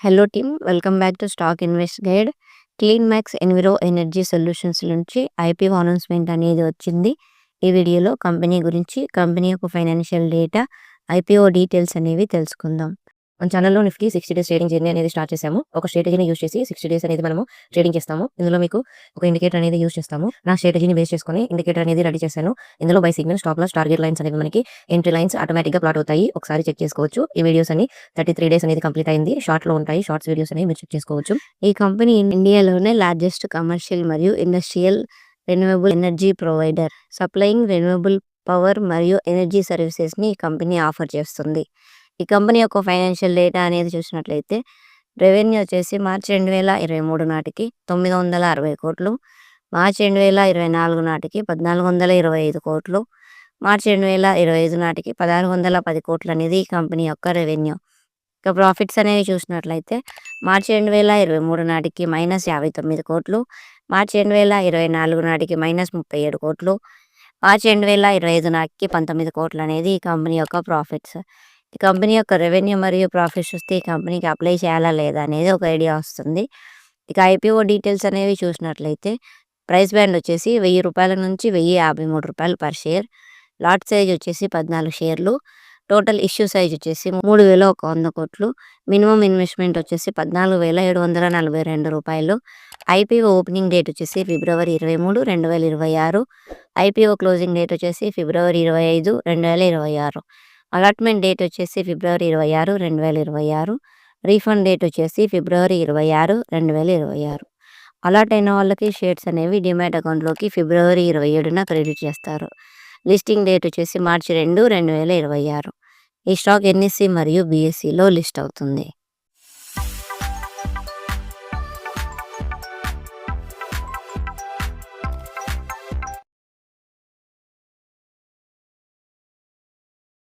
Hello team, welcome back to stock invest guide. Clean max enviro energy solutions నుంచి IPO announcement అనేది వచ్చింది. ఈ వీడియోలో కంపెనీ గురించి, కంపెనీ యొక్క ఫైనాన్షియల్ డేటా, ఐపీఓ డీటెయిల్స్ అనేవి తెలుసుకుందాం. మన ఛానల్లో నిఫ్టీ 60 డేస్ ట్రేడింగ్ జర్నీ అనేది స్టార్ట్ చేసాము. ఒక స్ట్రాటజీని యూస్ చేసి 60 డేస్ అనేది మనము ట్రేడింగ్ చేస్తాము. ఇందులో మీకు ఒక ఇండికేటర్ అనేది యూస్ చేస్తాము. నా స్ట్రాటజీని బేస్ చేసుకొని ఇండికేటర్ అనేది రెడీ చేశాను. ఇందులో buy signal, stop loss, target lines అనేవి మనకి ఎంట్రీ లైన్స్ ఆటోమేటిక్గా ప్లాట్ అవుతాయి. ఒకసారి చెక్ చేసుకోవచ్చు. ఈ వీడియోస్ అని 33 డేస్ అనేది కంప్లీట్ అయింది. షార్ట్లో ఉంటాయి. షార్ట్స్ వీడియోస్ అనేవి మీరు చెక్ చేసుకోవచ్చు. ఈ కంపెనీ ఇండియాలోనే లార్జెస్ట్ కమర్షియల్ మరియు industrial renewable energy provider, supplying renewable power మరియు ఎనర్జీ సర్వీసెస్ని ఈ కంపెనీ ఆఫర్ చేస్తుంది. ఈ కంపెనీ యొక్క ఫైనాన్షియల్ డేటా అనేది చూసినట్లయితే రెవెన్యూ వచ్చేసి మార్చి 2023 నాటికి 960 కోట్లు, మార్చి 2024 నాటికి 1425 కోట్లు, మార్చి 2025 నాటికి 1610 కోట్లు అనేది ఈ కంపెనీ యొక్క రెవెన్యూ. ఇక ప్రాఫిట్స్ అనేవి చూసినట్లయితే మార్చి 2023 నాటికి -59 కోట్లు, మార్చి 2024 నాటికి -37 కోట్లు, మార్చి 2025 నాటికి 19 కోట్లు అనేది ఈ కంపెనీ యొక్క ప్రాఫిట్స్. ఈ కంపెనీ యొక్క రెవెన్యూ మరియు ప్రాఫిట్స్ చూస్తే ఈ కంపెనీకి అప్లై చేయాలా లేదా అనేది ఒక ఐడియా వస్తుంది. ఇక ఐపీఓ డీటెయిల్స్ అనేవి చూసినట్లయితే ప్రైస్ బ్యాండ్ వచ్చేసి ₹1000 నుంచి ₹1053 పర్ షేర్, లాట్ సైజ్ వచ్చేసి 14 షేర్లు, టోటల్ ఇష్యూ సైజ్ వచ్చేసి 3100 కోట్లు, మినిమం ఇన్వెస్ట్మెంట్ వచ్చేసి ₹14,742, ఐపీఓ ఓపెనింగ్ డేట్ వచ్చేసి ఫిబ్రవరి 23, 2026, ఐపీఓ క్లోజింగ్ డేట్ వచ్చేసి ఫిబ్రవరి 25, 2026, అలాట్మెంట్ డేట్ వచ్చేసి ఫిబ్రవరి 26, 2026, రీఫండ్ డేట్ వచ్చేసి ఫిబ్రవరి 26, 2026. అలాట్ అయిన వాళ్ళకి షేర్స్ అనేవి డిమాట్ అకౌంట్లోకి ఫిబ్రవరి 27న క్రెడిట్ చేస్తారు. లిస్టింగ్ డేట్ వచ్చేసి మార్చి 2, 2026. ఈ స్టాక్ ఎన్ఎస్సి మరియు బిఎస్సిలో లిస్ట్ అవుతుంది.